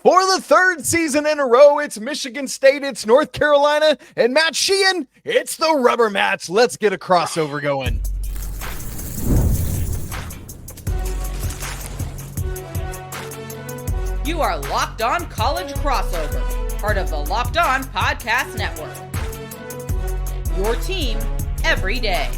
For the third season in a row, it's Michigan State, it's North Carolina, and Matt Sheehan, it's the rubber match. Let's get a crossover going. You are Locked On College Crossover, part of the Locked On Podcast Network. Your team every day.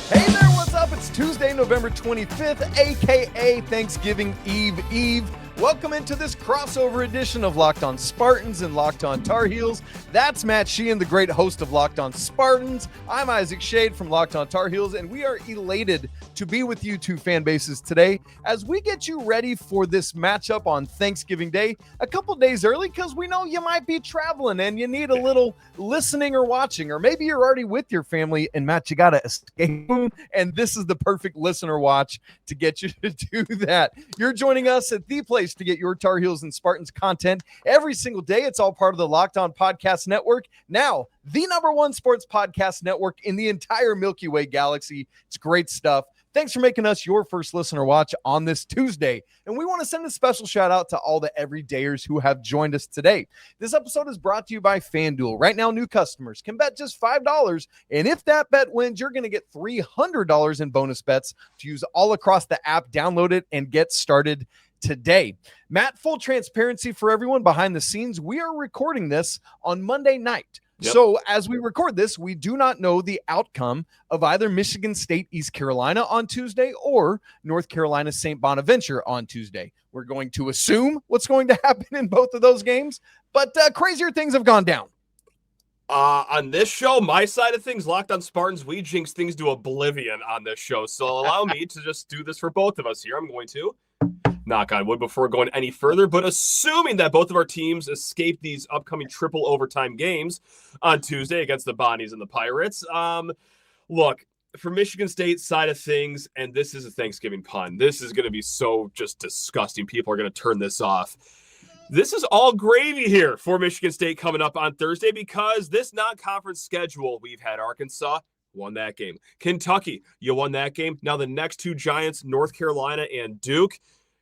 Hey there, what's up? It's Tuesday, November 25th, aka Thanksgiving Eve. Welcome into this crossover edition of Locked On Spartans and Locked On Tar Heels. That's Matt Sheehan, the great host of Locked On Spartans. I'm Isaac Schade from Locked On Tar Heels, and we are elated to be with you two fan bases today as we get you ready for this matchup on Thanksgiving Day a couple days early, because we know you might be traveling and you need a little listening or watching, or maybe you're already with your family and Matt, you got to escape, and this is the perfect listener watch to get you to do that. You're joining us at the place to get your Tar Heels and Spartans content every single day. It's all part of the Locked On Podcast Network. Now, the number one sports podcast network in the entire Milky Way galaxy. It's great stuff. Thanks for making us your first listener watch on this Tuesday. And we want to send a special shout out to all the everydayers who have joined us today. This episode is brought to you by FanDuel. Right now, new customers can bet just $5. And if that bet wins, you're going to get $300 in bonus bets to use all across the app. Download it and get started today. Matt, full transparency for everyone behind the scenes. We are recording this on Monday night. Yep. So as we record this, we do not know the outcome of either Michigan State, East Carolina on Tuesday or North Carolina, St. Bonaventure on Tuesday. We're going to assume what's going to happen in both of those games, but crazier things have gone down. On this show, my side of things, Locked On Spartans, we jinx things to oblivion on this show. So allow me to just do this for both of us here. I'm going to knock on wood before going any further, but assuming that both of our teams escape these upcoming triple overtime games on Tuesday against the Bonnies and the Pirates. Look, for Michigan State side of things, and this is a Thanksgiving pun, this is going to be so just disgusting. People are going to turn this off. This is all gravy here for Michigan State coming up on Thursday, because this non-conference schedule, we've had Arkansas, won that game. Kentucky, you won that game. Now the next two giants, North Carolina and Duke,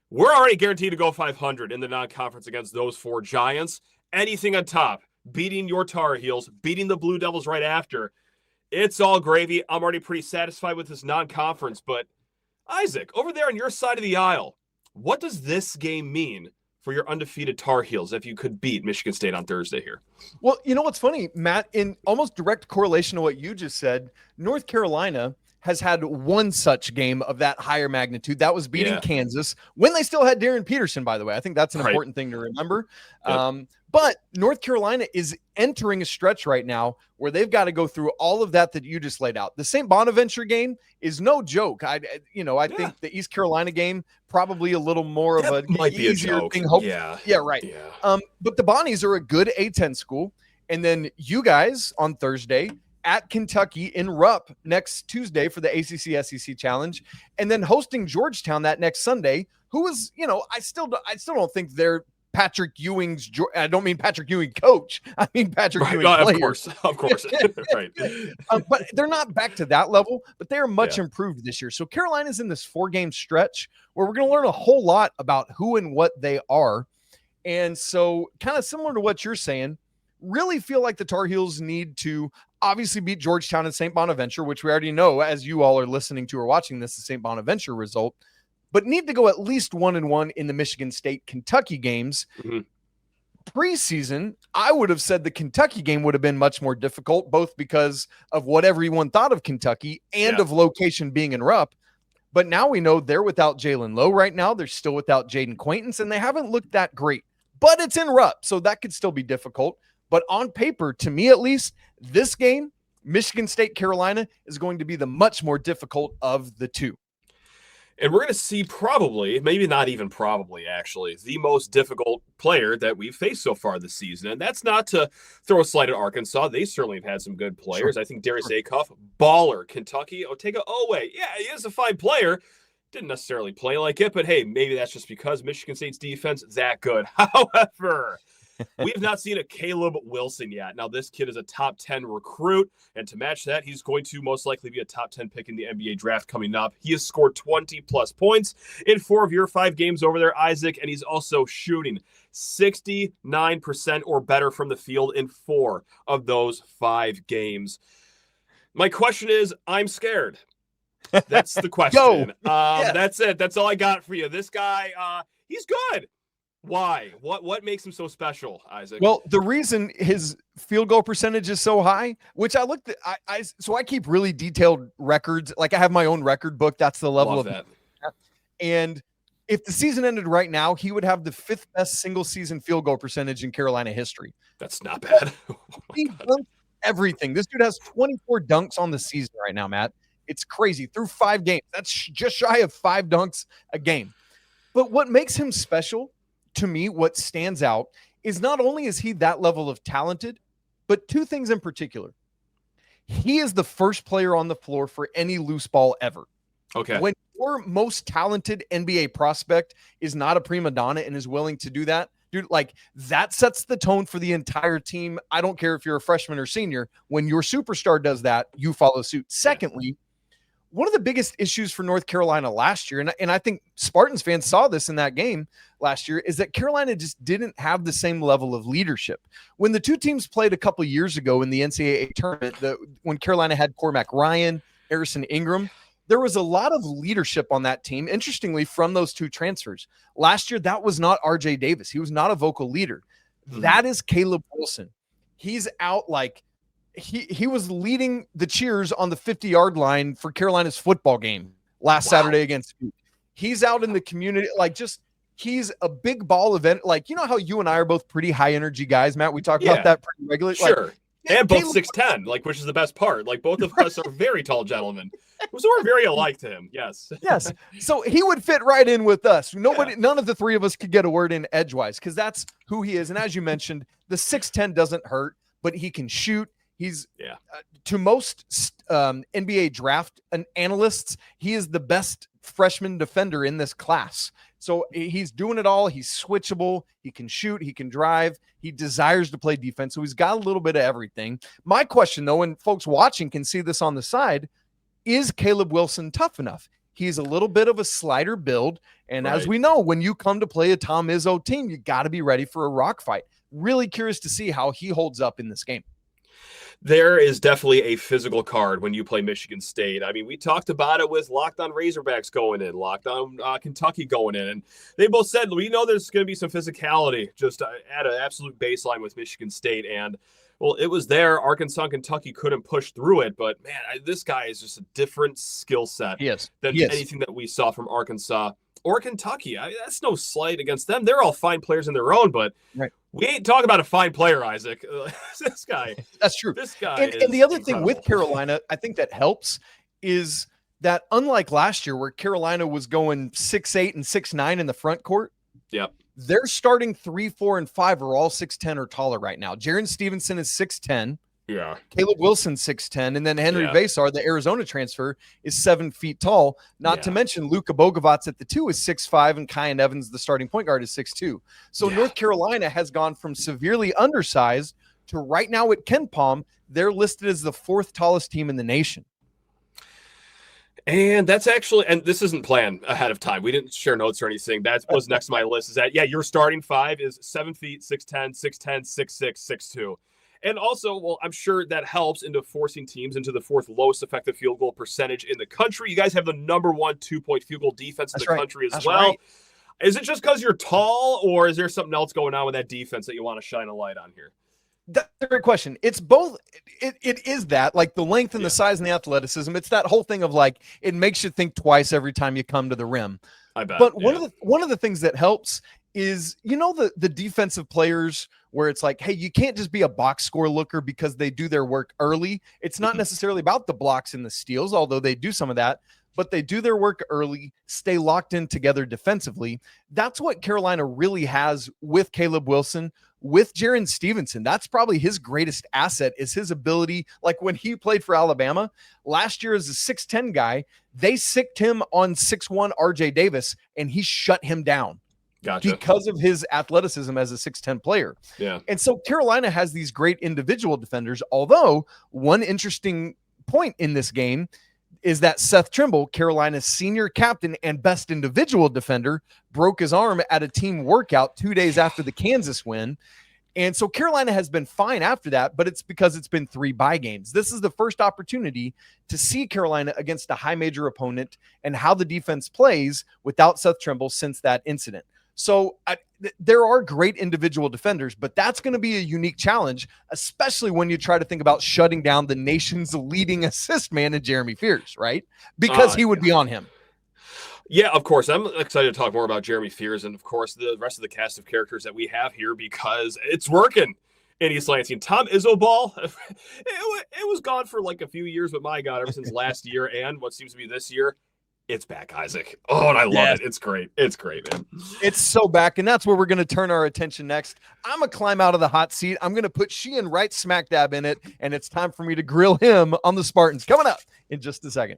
we're already guaranteed to go 500 in the non-conference against those four giants. Anything on top, beating your Tar Heels, beating the Blue Devils right after, it's all gravy. I'm already pretty satisfied with this non-conference. But Isaac, over there on your side of the aisle, what does this game mean for your undefeated Tar Heels if you could beat Michigan State on Thursday here? Well, you know what's funny, Matt, in almost direct correlation to what you just said, North Carolina has had one such game of that higher magnitude. That was beating Kansas when they still had Darren Peterson, by the way. I think that's an important thing to remember. Yep. But North Carolina is entering a stretch right now where they've got to go through all of that you just laid out. The St. Bonaventure game is no joke. I think the East Carolina game probably a little more of a might be easier a joke. thing. Yeah, right. Yeah. But the Bonnies are a good A-10 school. And then you guys on Thursday at Kentucky in Rupp next Tuesday for the ACC SEC Challenge, and then hosting Georgetown that next Sunday, who is, I still don't think they're Patrick Ewing's. I don't mean Patrick Ewing coach. I mean Patrick Ewing player. Of course. Right. But they're not back to that level, but they are much improved this year. So Carolina's in this 4-game stretch where we're going to learn a whole lot about who and what they are. And so kind of similar to what you're saying, really feel like the Tar Heels need to obviously beat Georgetown and St. Bonaventure, which we already know, as you all are listening to or watching this, the St. Bonaventure result, but need to go at least 1-1 in the Michigan State Kentucky games. Mm-hmm. Preseason, I would have said the Kentucky game would have been much more difficult, both because of what everyone thought of Kentucky and of location being in Rupp. But now we know they're without Jalen Lowe right now. They're still without Jaden Quaintance, and they haven't looked that great. But it's in Rupp, so that could still be difficult. But on paper, to me at least, this game, Michigan State, Carolina, is going to be the much more difficult of the two. And we're going to see probably, maybe not even probably, actually, the most difficult player that we've faced so far this season. And that's not to throw a slight at Arkansas. They certainly have had some good players. Sure. I think Darius Acuff, baller. Kentucky, Otega Owe. Yeah, he is a fine player. Didn't necessarily play like it, but hey, maybe that's just because Michigan State's defense is that good. However, We have not seen a Caleb Wilson yet. Now, this kid is a top 10 recruit, and to match that, he's going to most likely be a top 10 pick in the NBA draft coming up. He has scored 20-plus points in 4 of your 5 games over there, Isaac, and he's also shooting 69% or better from the field in 4 of those 5 games. My question is, I'm scared. That's the question. Yes. That's it. That's all I got for you. This guy, he's good. Why? What makes him so special, Isaac? Well, the reason his field goal percentage is so high, which I looked at, so I keep really detailed records. Like I have my own record book. That's the level of that. And if the season ended right now, he would have the 5th best single season field goal percentage in Carolina history. That's not bad. He dunks everything. This dude has 24 dunks on the season right now, Matt. It's crazy. Through 5 games. That's just shy of 5 dunks a game. But what makes him special, to me, what stands out is not only is he that level of talented, but 2 things in particular. He is the first player on the floor for any loose ball ever. Okay. When your most talented NBA prospect is not a prima donna and is willing to do that, dude, like that sets the tone for the entire team. I don't care if you're a freshman or senior. When your superstar does that, you follow suit. Secondly, one of the biggest issues for North Carolina last year, and I think Spartans fans saw this in that game last year, is that Carolina just didn't have the same level of leadership. When the 2 teams played a couple years ago in the NCAA tournament, when Carolina had Cormac Ryan, Harrison Ingram, there was a lot of leadership on that team, interestingly, from those 2 transfers. Last year, that was not RJ Davis. He was not a vocal leader. That is Caleb Wilson. He's out like he was leading the cheers on the 50-yard line for Carolina's football game last Saturday against Duke. He's out in the community, like just he's a big ball event. Like, you know how you and I are both pretty high energy guys, Matt? We talk about that pretty regularly. Sure. Like, and both 6'10", like, which is the best part. Like, both of us are very tall gentlemen. So we're very alike to him. Yes. Yes. So he would fit right in with us. None of the 3 of us could get a word in edgewise because that's who he is. And as you mentioned, the 6'10" doesn't hurt, but he can shoot. He's to most NBA draft analysts, he is the best freshman defender in this class. So he's doing it all. He's switchable. He can shoot. He can drive. He desires to play defense. So he's got a little bit of everything. My question, though, and folks watching can see this on the side, is Caleb Wilson tough enough? He's a little bit of a slider build. And as we know, when you come to play a Tom Izzo team, you got to be ready for a rock fight. Really curious to see how he holds up in this game. There is definitely a physical card when you play Michigan State. I mean, we talked about it with Locked On Razorbacks going in, Locked On Kentucky going in, and they both said, we know there's going to be some physicality just at an absolute baseline with Michigan State, and, well, it was there. Arkansas and Kentucky couldn't push through it, but, man, this guy is just a different skill set than anything that we saw from Arkansas or Kentucky. That's no slight against them. They're all fine players in their own, but we ain't talking about a fine player, Isaac. This guy. That's true. This guy and the other thing with Carolina, I think that helps is that unlike last year where Carolina was going 6'8" and 6'9" in the front court, their starting 3, 4, and 5 are all 6'10" or taller right now. Jarin Stevenson is 6'10". Yeah. Caleb Wilson 6'10", and then Henri Veesaar, the Arizona transfer, is 7 feet tall. Not to mention Luka Bogavac at the 2 is 6'5", and Kyan Evans, the starting point guard, is 6'2". So North Carolina has gone from severely undersized to right now at KenPom, they're listed as the 4th tallest team in the nation. And that's actually, and this isn't planned ahead of time. We didn't share notes or anything. That was next to my list. Is that your starting 5 is 7 feet, 6'10", 6'10", 6'6", 6'2". And also, well, I'm sure that helps into forcing teams into the 4th lowest effective field goal percentage in the country. You guys have the number 1 2-point field goal defense in the country as well. Is it just because you're tall, or is there something else going on with that defense that you want to shine a light on here? That's a great question. It's both. It is that, like the length and the size and the athleticism. It's that whole thing of like, it makes you think twice every time you come to the rim. I bet. But one of the things that helps is, the defensive players where it's like, hey, you can't just be a box score looker because they do their work early. It's not necessarily about the blocks and the steals, although they do some of that, but they do their work early, stay locked in together defensively. That's what Carolina really has with Caleb Wilson, with Jarin Stevenson. That's probably his greatest asset, is his ability. Like when he played for Alabama last year as a 6'10" guy, they sicked him on 6'1" RJ Davis, and he shut him down. Gotcha. because of his athleticism as a 6'10" player. Yeah. And so Carolina has these great individual defenders, although one interesting point in this game is that Seth Trimble, Carolina's senior captain and best individual defender, broke his arm at a team workout 2 days after the Kansas win. And so Carolina has been fine after that, but it's because it's been 3 bye games. This is the first opportunity to see Carolina against a high major opponent and how the defense plays without Seth Trimble since that incident. So there are great individual defenders, but that's going to be a unique challenge, especially when you try to think about shutting down the nation's leading assist man in Jeremy Fears, right? Because he would be on him. Yeah, of course. I'm excited to talk more about Jeremy Fears and, of course, the rest of the cast of characters that we have here because it's working in East Lansing. Tom Isoball, it was gone for like a few years, but my God, ever since last year and what seems to be this year, it's back, Isaac. Oh, and I love it. It's great. It's great, man. It's so back, and that's where we're going to turn our attention next. I'm going to climb out of the hot seat. I'm going to put Sheehan right smack dab in it, and it's time for me to grill him on the Spartans. Coming up in just a second.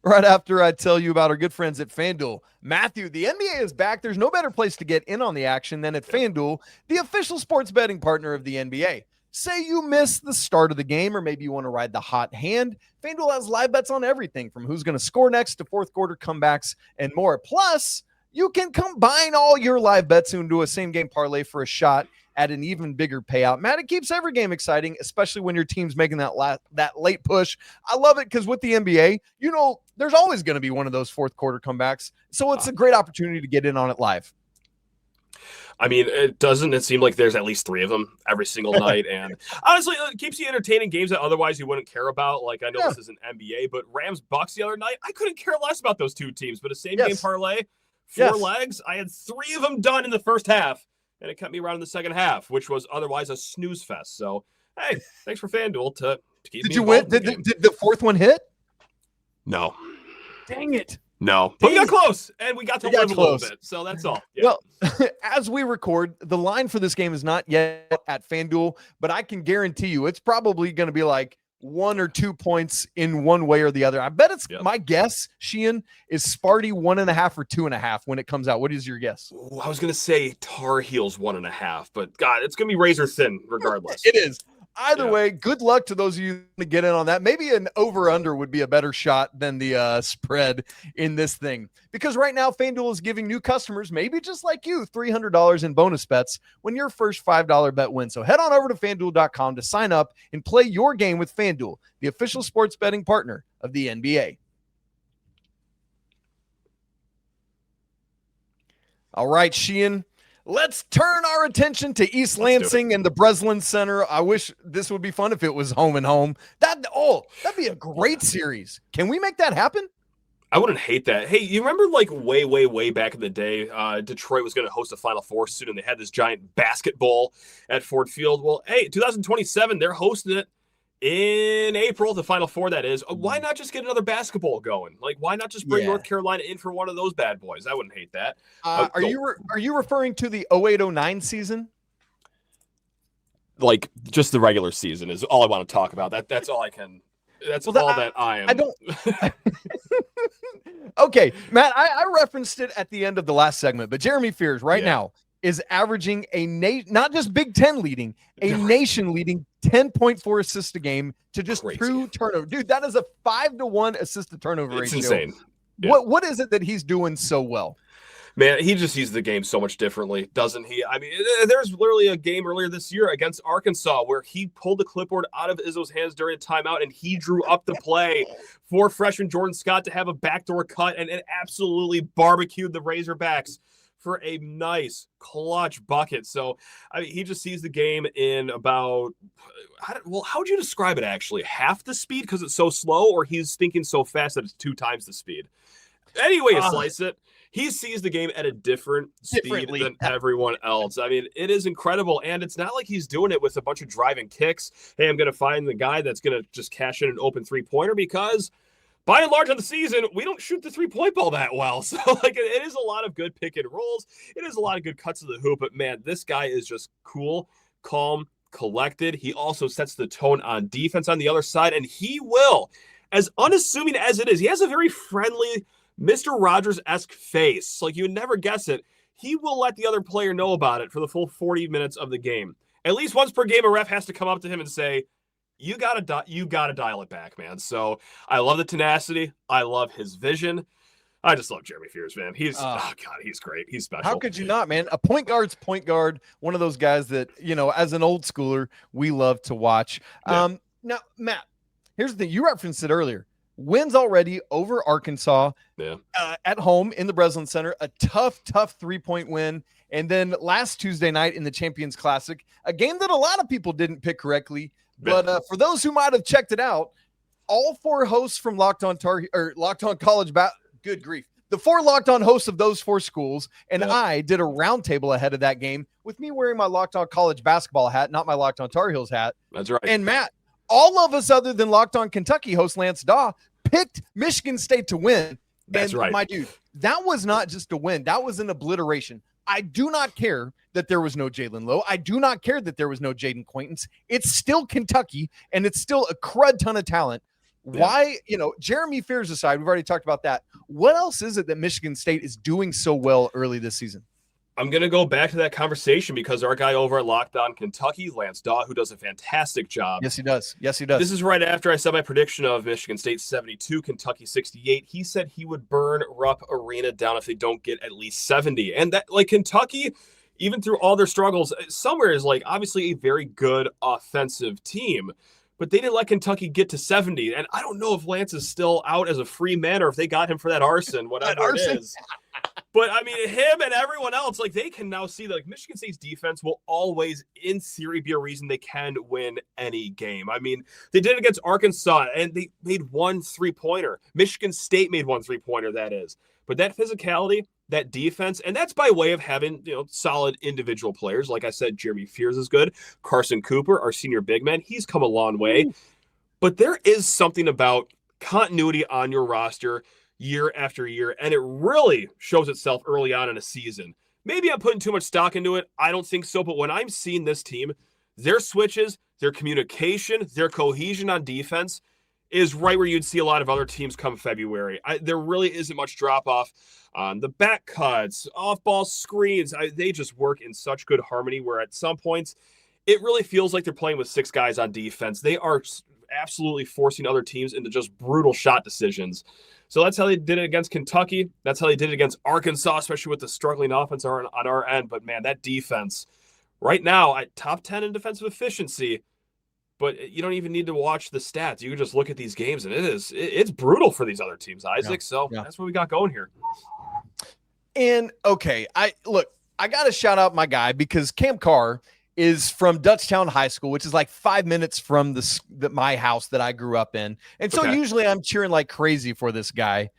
Right after I tell you about our good friends at FanDuel. Matthew, the NBA is back. There's no better place to get in on the action than at FanDuel, the official sports betting partner of the NBA. Say you miss the start of the game, or maybe you want to ride the hot hand. FanDuel has live bets on everything from who's going to score next to fourth quarter comebacks and more. Plus, you can combine all your live bets into a same game parlay for a shot at an even bigger payout. Matt, it keeps every game exciting, especially when your team's making that late push. I love it because with the NBA, you know, there's always going to be one of those fourth quarter comebacks. So it's a great opportunity to get in on it live. I mean, it seem like there's at least 3 of them every single night. And honestly, it keeps you entertaining games that otherwise you wouldn't care about. Like, I know this isn't NBA, but Rams-Bucks the other night, I couldn't care less about those 2 teams. But a same-game parlay, 4 legs, I had 3 of them done in the first half. And it kept me around in the second half, which was otherwise a snooze fest. So, hey, thanks for FanDuel to keep me involved. Did you win? Did the fourth one hit? No. Dang it. No. But we got close, and we got to live a little bit. So that's all. Yeah. Well, as we record, the line for this game is not yet at FanDuel, but I can guarantee you it's probably going to be like 1 or 2 points in one way or the other. I bet it's my guess, Sheehan, is Sparty 1.5 or 2.5 when it comes out. What is your guess? Ooh, I was going to say Tar Heels 1.5, but God, it's going to be razor thin regardless. It is. Either way, good luck to those of you to get in on that. Maybe an over-under would be a better shot than the spread in this thing. Because right now, FanDuel is giving new customers, maybe just like you, $300 in bonus bets when your first $5 bet wins. So head on over to FanDuel.com to sign up and play your game with FanDuel, the official sports betting partner of the NBA. All right, Sheehan. Let's turn our attention to East Lansing and the Breslin Center. I wish this would be fun if it was home and home. That'd be a great series. Can we make that happen? I wouldn't hate that. Hey, you remember like way back in the day, Detroit was going to host a Final Four soon, and they had this giant basketball at Ford Field. Well, hey, 2027, they're hosting it in April, the Final Four, that is. Why not just get another basketball going? Like, why not just bring North Carolina in for one of those bad boys? I wouldn't hate that. Are you referring to the 08-09 season? Like, just the regular season is all I want to talk about. That's all I can. That's all that I am. I don't. Okay, Matt, I referenced it at the end of the last segment, but Jeremy Fears now is averaging not just Big Ten leading, nation leading 10.4 assists a game to just 2 turnovers. Dude, that is a 5-to-1 assist to turnover ratio. It's insane. Yeah. What is it that he's doing so well? Man, he just sees the game so much differently, doesn't he? I mean, there's literally a game earlier this year against Arkansas where he pulled the clipboard out of Izzo's hands during a timeout, and he drew up the play for freshman Jordan Scott to have a backdoor cut, and it absolutely barbecued the Razorbacks for a nice clutch bucket. So, I mean, he just sees the game in about, how would you describe it actually? Half the speed because it's so slow, or he's thinking so fast that it's 2 times the speed? Anyway, you slice it. He sees the game at a different speed than everyone else. I mean, it is incredible. And it's not like he's doing it with a bunch of driving kicks. Hey, I'm going to find the guy that's going to just cash in an open 3-pointer, because by and large on the season, we don't shoot the 3-point ball that well. So, like, it is a lot of good pick and rolls. It is a lot of good cuts to the hoop. But, man, this guy is just cool, calm, collected. He also sets the tone on defense on the other side. And he will, as unassuming as it is, he has a very friendly Mr. Rogers-esque face. Like, you would never guess it. He will let the other player know about it for the full 40 minutes of the game. At least once per game, a ref has to come up to him and say, you gotta dial it back, man. So I love the tenacity. I love his vision. I just love Jeremy Fears, man. He's he's great. He's special. How could you not, man? A point guard's point guard, one of those guys that, as an old schooler, we love to watch. Yeah. Now, Matt, here's the thing. You referenced it earlier. Wins already over Arkansas at home in the Breslin Center. A tough 3-point win. And then last Tuesday night in the Champions Classic, a game that a lot of people didn't pick correctly. But for those who might have checked it out, all four hosts from Locked On College good grief. The four Locked On hosts of those four schools and I did a roundtable ahead of that game with me wearing my Locked On College basketball hat, not my Locked On Tar Heels hat. That's right. And Matt, all of us other than Locked On Kentucky host Lance Daw picked Michigan State to win. That's right. My dude, that was not just a win. That was an obliteration. I do not care that there was no Jalen Lowe. I do not care that there was no Jaden Quaintance. It's still Kentucky, and it's still a crud ton of talent. Yeah. Why, Jeremy Fears aside, we've already talked about that. What else is it that Michigan State is doing so well early this season? I'm going to go back to that conversation because our guy over at Locked On Kentucky, Lance Daw, who does a fantastic job. Yes, he does. This is right after I said my prediction of Michigan State 72, Kentucky 68. He said he would burn Rupp Arena down if they don't get at least 70. And that, like, Kentucky, even through all their struggles, somewhere is like obviously a very good offensive team. But they didn't let Kentucky get to 70. And I don't know if Lance is still out as a free man or if they got him for that arson, whatever it is. But, I mean, him and everyone else, like, they can now see that, like, Michigan State's defense will always, in theory, be a reason they can win any game. I mean, they did it against Arkansas, and they made 1 3-pointer. Michigan State made 1 3-pointer, that is. But that physicality, that defense, and that's by way of having, solid individual players. Like I said, Jeremy Fears is good. Carson Cooper, our senior big man, he's come a long way. Ooh. But there is something about continuity on your roster year after year, and it really shows itself early on in a season. Maybe I'm putting too much stock into it. I don't think so, but when I'm seeing this team, their switches, their communication, their cohesion on defense is right where you'd see a lot of other teams come February. There really isn't much drop-off on the back cuts, off-ball screens. They just work in such good harmony where at some points it really feels like they're playing with 6 guys on defense. They are absolutely forcing other teams into just brutal shot decisions. So that's how they did it against Kentucky. That's how they did it against Arkansas, especially with the struggling offense on our end. But, man, that defense right now at top 10 in defensive efficiency. But you don't even need to watch the stats. You can just look at these games, and it's brutal for these other teams, Isaac. That's what we got going here. And, okay, I got to shout out my guy because Cam Carr is from Dutchtown High School, which is like 5 minutes from my house that I grew up in. And so usually I'm cheering like crazy for this guy,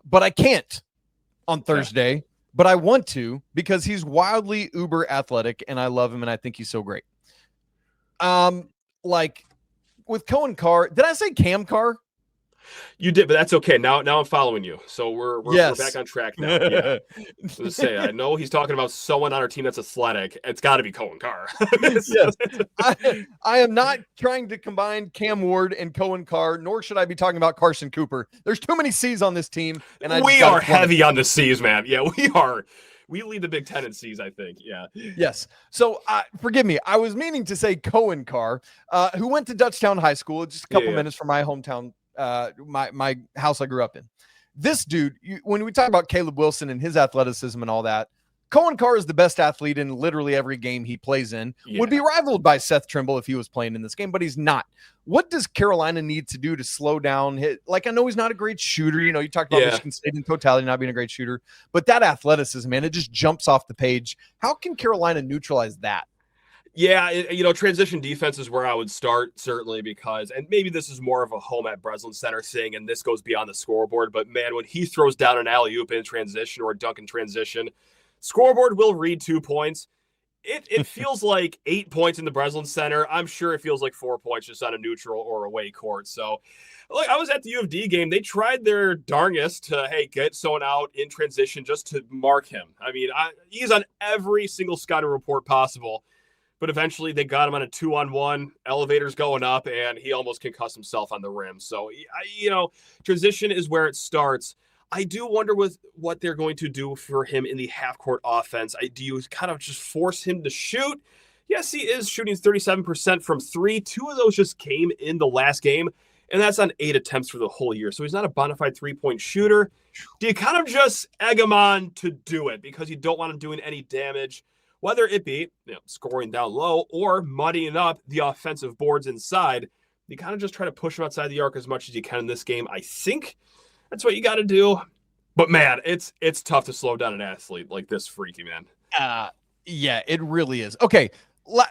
but I can't on Thursday, but I want to because he's wildly uber athletic and I love him and I think he's so great. Like with Cohen Carr, did I say Cam Carr? You did, but that's okay. Now I'm following you. So we're back on track now. Yeah. I know he's talking about someone on our team that's athletic. It's got to be Cohen Carr. Yes. I am not trying to combine Cam Ward and Cohen Carr, nor should I be talking about Carson Cooper. There's too many C's on this team. And we are heavy on the C's, man. Yeah, we are. We lead the Big Ten in C's, I think. Yeah. Yes. So forgive me. I was meaning to say Cohen Carr, who went to Dutchtown High School, just a couple minutes from my hometown, my house I grew up in. This dude, when we talk about Caleb Wilson and his athleticism and all that, Cohen Carr is the best athlete in literally every game he plays in. Would be rivaled by Seth Trimble if he was playing in this game, but he's not. What does Carolina need to do to slow down? I know he's not a great shooter. You talked about Michigan State in totality not being a great shooter, but that athleticism, man, it just jumps off the page. How can Carolina neutralize that? Yeah, transition defense is where I would start, certainly, because, and maybe this is more of a home at Breslin Center thing, and this goes beyond the scoreboard, but man, when he throws down an alley-oop in transition or a dunk in transition, scoreboard will read 2 points. It feels like 8 points in the Breslin Center. I'm sure it feels like 4 points just on a neutral or away court. So, look, I was at the U of D game. They tried their darndest to, get someone out in transition just to mark him. I mean, he's on every single scouting report possible. But eventually they got him on a 2-on-1, elevators going up, and he almost concussed himself on the rim. So, transition is where it starts. I do wonder with what they're going to do for him in the half-court offense. Do you kind of just force him to shoot? Yes, he is shooting 37% from three. 2 of those just came in the last game, and that's on 8 attempts for the whole year. So he's not a bona fide three-point shooter. Do you kind of just egg him on to do it because you don't want him doing any damage, whether it be scoring down low or muddying up the offensive boards inside? You kind of just try to push him outside the arc as much as you can in this game. I think that's what you got to do. But, man, it's tough to slow down an athlete like this freaky, man. Yeah, it really is. Okay,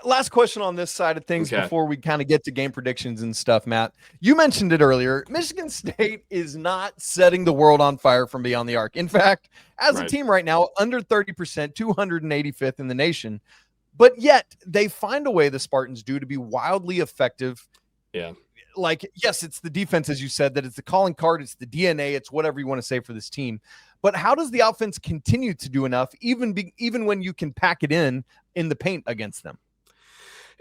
last question on this side of things before we kind of get to game predictions and stuff, Matt. You mentioned it earlier. Michigan State is not setting the world on fire from beyond the arc. In fact, as a team right now, under 30%, 285th in the nation. But yet they find a way, the Spartans do, to be wildly effective. Yeah. Like, yes, it's the defense, as you said, that it's the calling card, it's the DNA, it's whatever you want to say for this team. But how does the offense continue to do enough, even when you can pack it in the paint against them?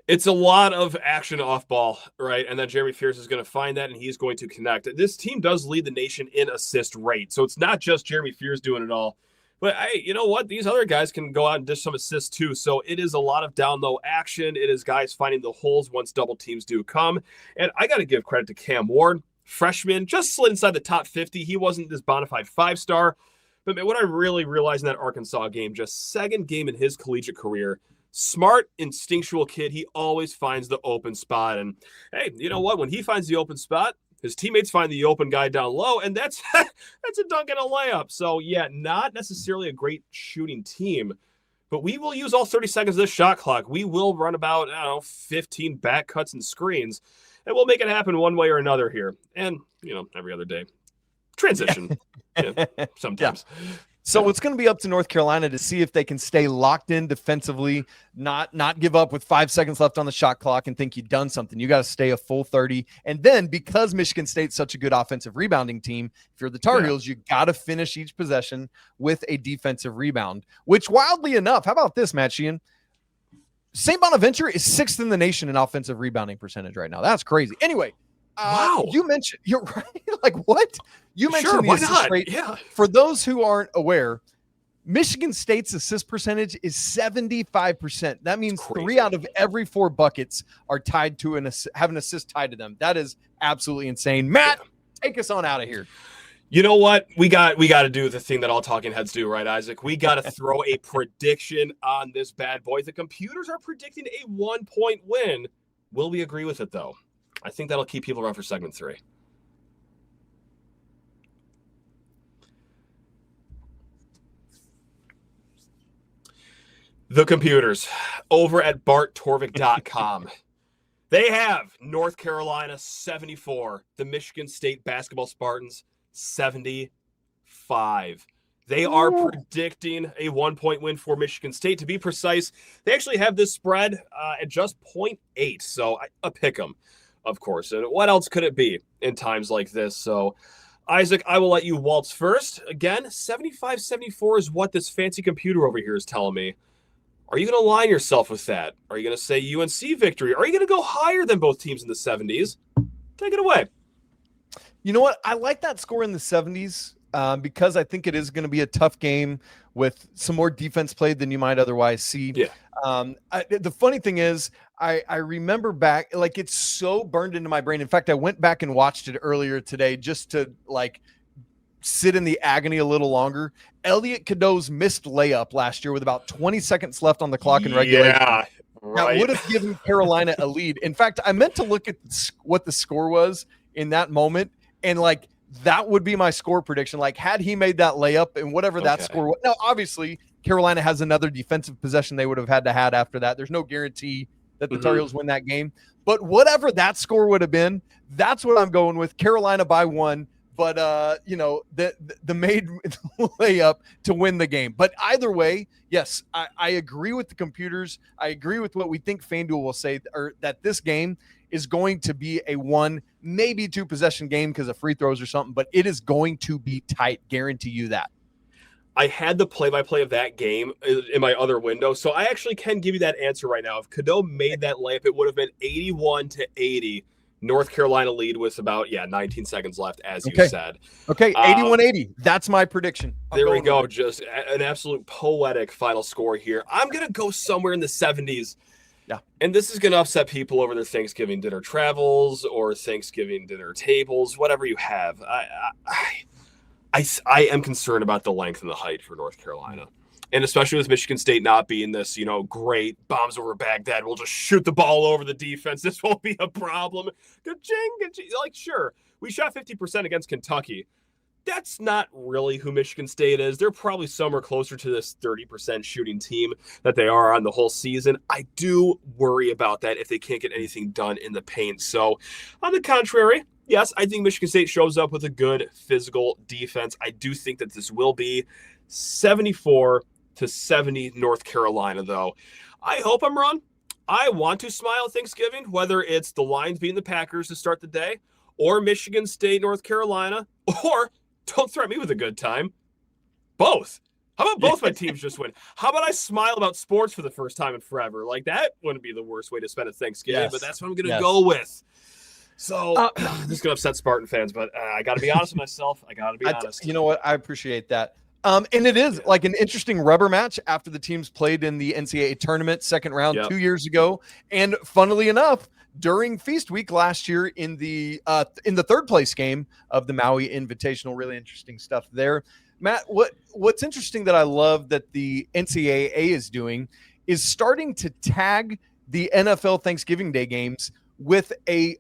It's a lot of action off ball, right? And then Jeremy Fears is going to find that, and he's going to connect. This team does lead the nation in assist rate, so it's not just Jeremy Fears doing it all. But, hey, you know what? These other guys can go out and dish some assists, too. So it is a lot of down-low action. It is guys finding the holes once double teams do come. And I got to give credit to Cam Ward. Freshman, just slid inside the top 50. He wasn't this bona fide 5-star. But, man, what I really realized in that Arkansas game, just second game in his collegiate career, smart, instinctual kid. He always finds the open spot. And, hey, you know what? When he finds the open spot, his teammates find the open guy down low, and that's a dunk and a layup. So, yeah, not necessarily a great shooting team, but we will use all 30 seconds of this shot clock. We will run about, 15 back cuts and screens, and we'll make it happen one way or another here. And, every other day. Transition, sometimes. Yeah. So it's going to be up to North Carolina to see if they can stay locked in defensively, not give up with 5 seconds left on the shot clock and think you've done something. You got to stay a full 30. And then because Michigan State's such a good offensive rebounding team, if you're the Tar Heels, you got to finish each possession with a defensive rebound, which wildly enough, how about this, Matt Sheehan? St. Bonaventure is 6th in the nation in offensive rebounding percentage right now. That's crazy. Anyway. Wow. You mentioned, you're right. Like, what? You mentioned the assist rate. Yeah. For those who aren't aware, Michigan State's assist percentage is 75%. That means 3 out of every 4 buckets are tied to have an assist tied to them. That is absolutely insane. Matt, take us on out of here. You know what? We got to do the thing that all talking heads do, right, Isaac? We got to throw a prediction on this bad boy. The computers are predicting a 1-point win. Will we agree with it, though? I think that'll keep people around for segment 3. The computers over at barttorvik.com. They have North Carolina 74, the Michigan State basketball Spartans 75. They are predicting a 1-point win for Michigan State. To be precise, they actually have this spread at just 0.8, so a pick 'em. Of course. And what else could it be in times like this? So, Isaac, I will let you waltz first. Again, 75-74 is what this fancy computer over here is telling me. Are you going to align yourself with that? Are you going to say UNC victory? Are you going to go higher than both teams in the 70s? Take it away. You know what? I like that score in the 70s because I think it is going to be a tough game with some more defense played than you might otherwise see. Yeah. The funny thing is, I remember back, like, it's so burned into my brain. In fact, I went back and watched it earlier today just to sit in the agony a little longer. Elliot Cadeau's missed layup last year with about 20 seconds left on the clock in regulation. Yeah, right. That would have given Carolina a lead. In fact, I meant to look at what the score was in that moment, and that would be my score prediction. Had he made that layup and whatever that score was. Now, obviously, Carolina has another defensive possession they would have had after that. There's no guarantee that the Tar Heels win that game. But whatever that score would have been, that's what I'm going with. Carolina by 1, but the made layup to win the game. But either way, yes, I agree with the computers. I agree with what we think FanDuel will say, or that this game is going to be a 1, maybe 2 possession game because of free throws or something, but it is going to be tight. Guarantee you that. I had the play-by-play of that game in my other window, so I actually can give you that answer right now. If Cadeau made that layup, it would have been 81-80 North Carolina lead with about 19 seconds left, as you said. Okay, 81-80. That's my prediction. There we go. Just an absolute poetic final score here. I'm going to go somewhere in the 70s. Yeah. And this is going to upset people over their Thanksgiving dinner travels or Thanksgiving dinner tables, whatever you have. I am concerned about the length and the height for North Carolina. And especially with Michigan State not being this, great bombs over Baghdad. We'll just shoot the ball over the defense. This won't be a problem. Like, sure, we shot 50% against Kentucky. That's not really who Michigan State is. They're probably somewhere closer to this 30% shooting team that they are on the whole season. I do worry about that if they can't get anything done in the paint. So, on the contrary, yes, I think Michigan State shows up with a good physical defense. I do think that this will be 74-70 North Carolina, though. I hope I'm wrong. I want to smile Thanksgiving, whether it's the Lions beating the Packers to start the day, or Michigan State, North Carolina, or don't threaten me with a good time. Both. How about both my teams just win? How about I smile about sports for the first time in forever? Like, that wouldn't be the worst way to spend a Thanksgiving, but that's what I'm going to go with. So, this is going to upset Spartan fans, but I got to be honest with myself. I got to be honest. You know what? I appreciate that. And it is like an interesting rubber match after the teams played in the NCAA tournament second round 2 years ago. And funnily enough, during Feast Week last year in the third place game of the Maui Invitational, really interesting stuff there. Matt, what's interesting that I love that the NCAA is doing is starting to tag the NFL Thanksgiving Day games with a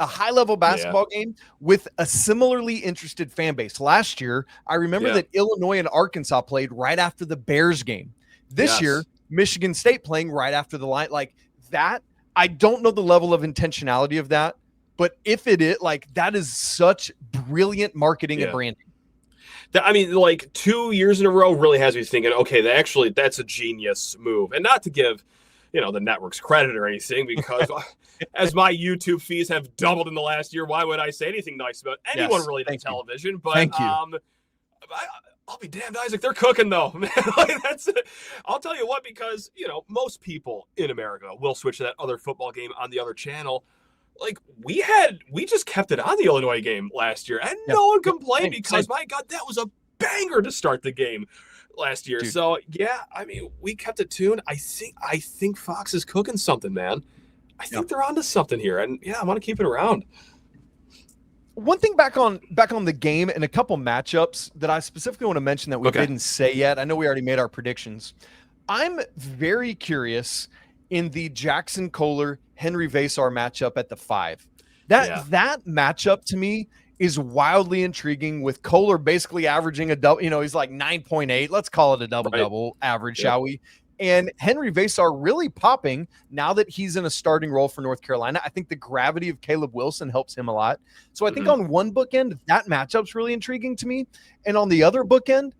high-level basketball game with a similarly interested fan base. Last year, I remember that Illinois and Arkansas played right after the Bears game. This year, Michigan State playing right after the line. Like that, I don't know the level of intentionality of that, but if it is, like, that is such brilliant marketing and branding. I mean, like 2 years in a row really has me thinking, okay, that's a genius move. And not to give the network's credit or anything, because as my YouTube fees have doubled in the last year, why would I say anything nice about anyone related to television? But Thank you. I'll be damned, Isaac. They're cooking though. Like, that's it. I'll tell you what, because most people in America will switch to that other football game on the other channel. Like we just kept it on the Illinois game last year, and no one complained because my God, that was a banger to start the game last year. Dude. So I mean, we kept it tuned. I think Fox is cooking something, man. I think they're onto something here, and I want to keep it around. One thing back on the game and a couple matchups that I specifically want to mention that we didn't say yet. I know we already made our predictions. I'm very curious in the Jackson Kohler Henri Veesaar matchup at the 5. That matchup to me is wildly intriguing, with Kohler basically averaging a double. He's like 9.8. Let's call it a double-double average, shall we? And Henri Veesaar really popping now that he's in a starting role for North Carolina. I think the gravity of Caleb Wilson helps him a lot. So I think on one bookend, that matchup's really intriguing to me. And on the other bookend,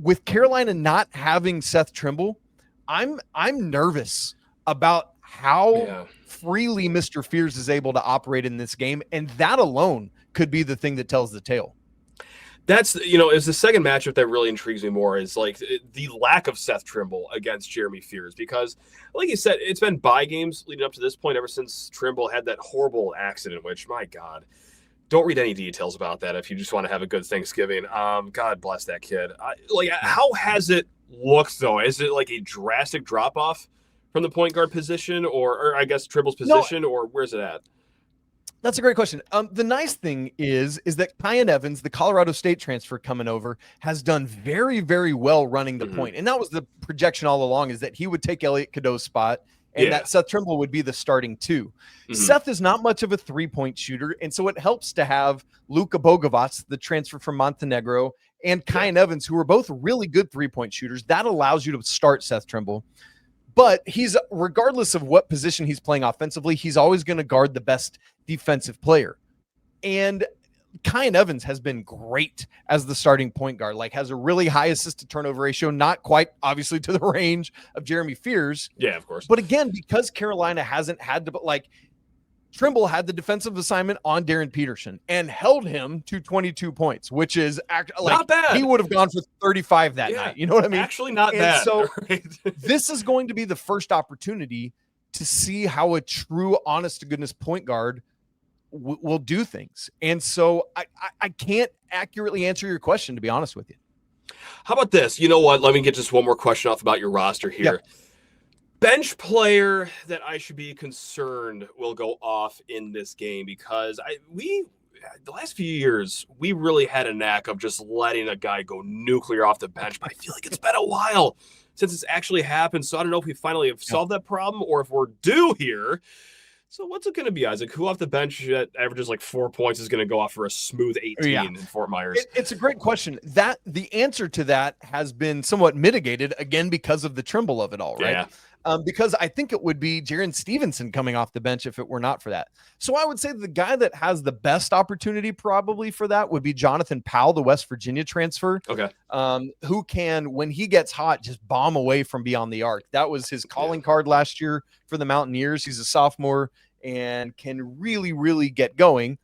with Carolina not having Seth Trimble, I'm nervous about how freely Mr. Fears is able to operate in this game. And that alone could be the thing that tells the tale. That's, is the second matchup that really intrigues me more is like the lack of Seth Trimble against Jeremy Fears, because like you said, it's been bye games leading up to this point ever since Trimble had that horrible accident, which, my God, don't read any details about that if you just want to have a good Thanksgiving. God bless that kid. How has it looked though? Is it like a drastic drop off from the point guard position, or I guess Trimble's position, or where's it at? That's a great question. The nice thing is that Kyan Evans, the Colorado State transfer coming over, has done very, very well running the point. And that was the projection all along, is that he would take Elliot Cadeau's spot and that Seth Trimble would be the starting 2. Seth is not much of a three-point shooter, and so it helps to have Luka Bogavac, the transfer from Montenegro, and Kyan Evans, who are both really good three-point shooters. That allows you to start Seth Trimble. But he's, regardless of what position he's playing offensively, he's always going to guard the best defensive player. And Kyan Evans has been great as the starting point guard, like has a really high assist to turnover ratio, not quite obviously to the range of Jeremy Fears. Yeah, of course. But again, because Carolina hasn't had to, Trimble had the defensive assignment on Darren Peterson and held him to 22 points, which is not bad. He would have gone for 35 that night. You know what I mean? Actually not bad. So this is going to be the first opportunity to see how a true, honest to goodness point guard will do things. And so I can't accurately answer your question, to be honest with you. How about this? You know what? Let me get just one more question off about your roster here. Yeah. Bench player that I should be concerned will go off in this game, because the last few years, we really had a knack of just letting a guy go nuclear off the bench. But I feel like it's been a while since it's actually happened. So I don't know if we finally have solved that problem or if we're due here. So what's it going to be, Isaac? Who off the bench that averages like 4 points is going to go off for a smooth 18 in Fort Myers? It's a great question. The answer to that has been somewhat mitigated, again, because of the Trimble of it all, right? Yeah. Because I think it would be Jarin Stevenson coming off the bench if it were not for that. So I would say the guy that has the best opportunity probably for that would be Jonathan Powell, the West Virginia transfer. Okay. Who can, when he gets hot, just bomb away from beyond the arc. That was his calling card last year for the Mountaineers. He's a sophomore and can really, really get going.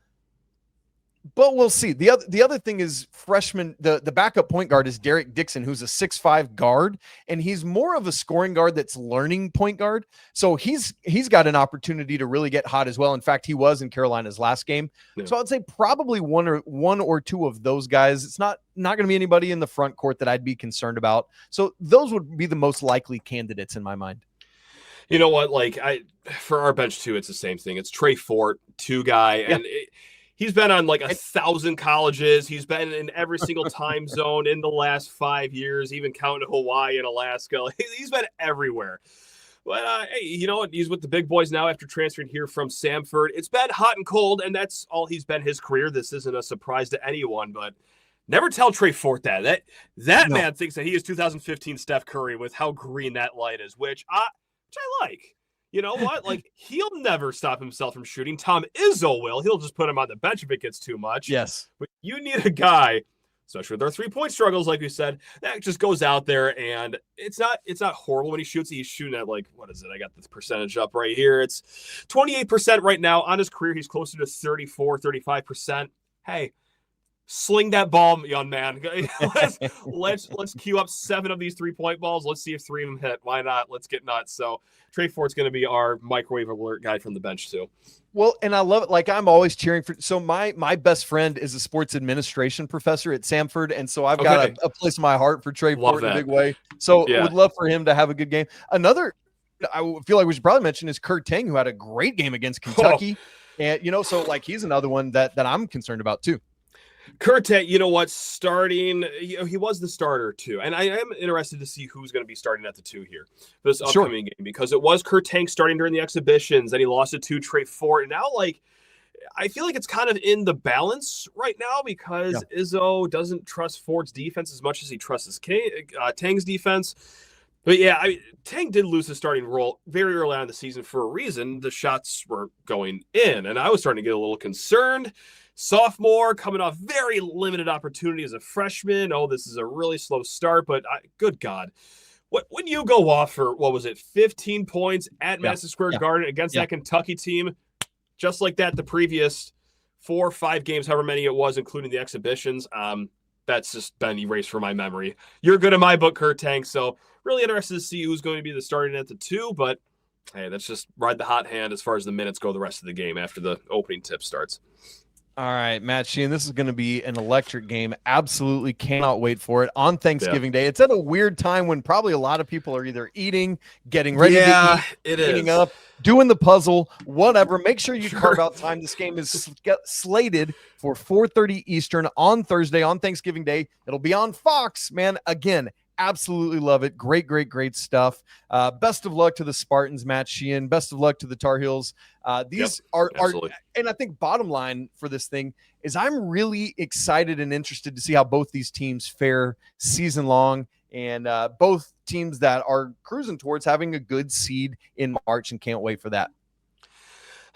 But we'll see. The other thing is freshman, the backup point guard is Derek Dixon, who's a 6'5" guard, and he's more of a scoring guard that's learning point guard. So he's got an opportunity to really get hot as well. In fact, he was in Carolina's last game. Yeah. So I'd say probably one or two of those guys. It's not going to be anybody in the front court that I'd be concerned about. So those would be the most likely candidates in my mind. You know what? Like for our bench too, it's the same thing. It's Trey Fort, 2 guy, and he's been on like 1,000 colleges. He's been in every single time zone in the last 5 years, even counting Hawaii and Alaska. He's been everywhere. But hey, you know what? He's with the big boys now after transferring here from Samford. It's been hot and cold, and that's all he's been his career. This isn't a surprise to anyone, but never tell Trey Fort that man thinks that he is 2015 Steph Curry with how green that light is, which I like. You know what? Like, he'll never stop himself from shooting. Tom Izzo will. He'll just put him on the bench if it gets too much. Yes. But you need a guy, especially with our 3-point struggles, like we said, that just goes out there, and it's not horrible when he shoots. He's shooting at, like, what is it? I got this percentage up right here. It's 28% right now. On his career, he's closer to 34, 35%. Hey, sling that ball, young man. let's queue up 7 of these 3-point balls. Let's see if 3 of them hit. Why not? Let's get nuts. So Trey Fort's going to be our microwave alert guy from the bench too. Well, and I love it. Like, I'm always cheering for. So my best friend is a sports administration professor at Samford, and so I've got a place in my heart for Trey Fort in a big way. So would love for him to have a good game. Another, I feel like we should probably mention is Kurt Tang, who had a great game against Kentucky, and so like he's another one that I'm concerned about too. Kurt, you know what? Starting, he was the starter too, and I am interested to see who's going to be starting at the 2 here for this upcoming game, because it was Kurt Tank starting during the exhibitions, then he lost it to Trey Fort, and now I feel like it's kind of in the balance right now, because Izzo doesn't trust Ford's defense as much as he trusts Tang's defense. But yeah, Tang did lose his starting role very early on in the season for a reason. The shots were going in, and I was starting to get a little concerned. Sophomore, coming off very limited opportunity as a freshman. Oh, this is a really slow start, but good God. When you go off for, 15 points at Madison Square Garden against that Kentucky team, just like that the previous 4 or 5 games, however many it was, including the exhibitions, that's just been erased from my memory. You're good in my book, Kurt Tank, so really interested to see who's going to be the starting at the 2, but hey, that's just ride the hot hand as far as the minutes go the rest of the game after the opening tip starts. All right, Matt Sheehan, this is going to be an electric game. Absolutely cannot wait for it on Thanksgiving Day. It's at a weird time when probably a lot of people are either eating, getting ready to eat, cleaning up, doing the puzzle, whatever. Make sure you carve out time. This game is slated for 4:30 Eastern on Thursday on Thanksgiving Day. It'll be on Fox, man. Again, absolutely love it. Great stuff. Best of luck to the Spartans, Matt Sheehan. Best of luck to the Tar Heels. These are, and I think bottom line for this thing is I'm really excited and interested to see how both these teams fare season long, and both teams that are cruising towards having a good seed in March, and can't wait for that.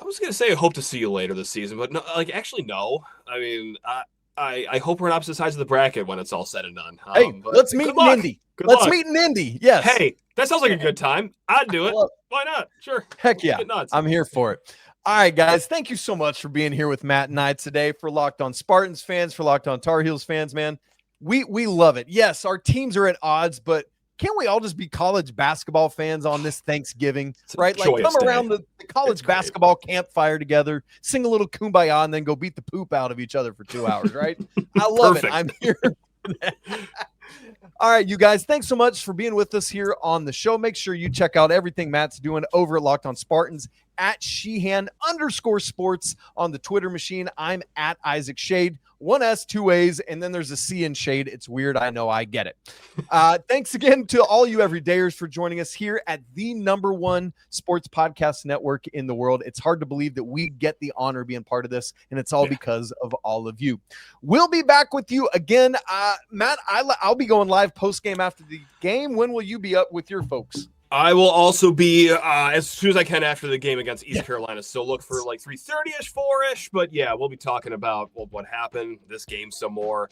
I was going to say I hope to see you later this season, but no, actually, no. I mean, I hope we're on opposite sides of the bracket when it's all said and done. Hey, let's meet in Indy. Let's meet in Indy. Yes. Hey, that sounds like a good time. I'd do it. Why not? Sure. Heck yeah. I'm here for it. All right, guys. Thank you so much for being here with Matt and I today. For Locked On Spartans fans, for Locked On Tar Heels fans, man, we love it. Yes, our teams are at odds, but can't we all just be college basketball fans on this Thanksgiving, right? Like joyous come around day. the college basketball campfire together, sing a little kumbaya, and then go beat the poop out of each other for 2 hours, right? I love it. I'm here. All right, you guys, thanks so much for being with us here on the show. Make sure you check out everything Matt's doing over at Locked On Spartans at Sheehan_sports on the Twitter machine. I'm at Isaac Schade, 1 S, 2 A's, and then there's a C in Shade. It's weird. I know. I get it. Thanks again to all you everydayers for joining us here at the #1 sports podcast network in the world. It's hard to believe that we get the honor of being part of this, and it's all because of all of you. We'll be back with you again. Matt, I'll be going live post-game after the game. When will you be up with your folks? I will also be as soon as I can after the game against East Carolina. So look for like 3:30ish, 4ish. But yeah, we'll be talking about what happened, this game, some more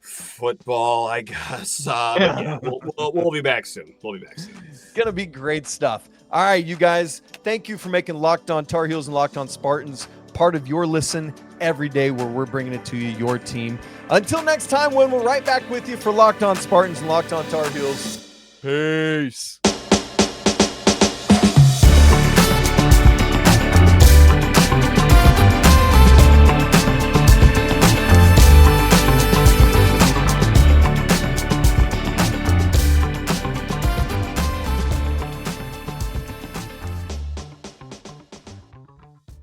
football, I guess. But yeah, we'll be back soon. It's gonna be great stuff. All right, you guys. Thank you for making Locked On Tar Heels and Locked On Spartans part of your listen every day, where we're bringing it to you, your team. Until next time, when we're right back with you for Locked On Spartans and Locked On Tar Heels. Peace.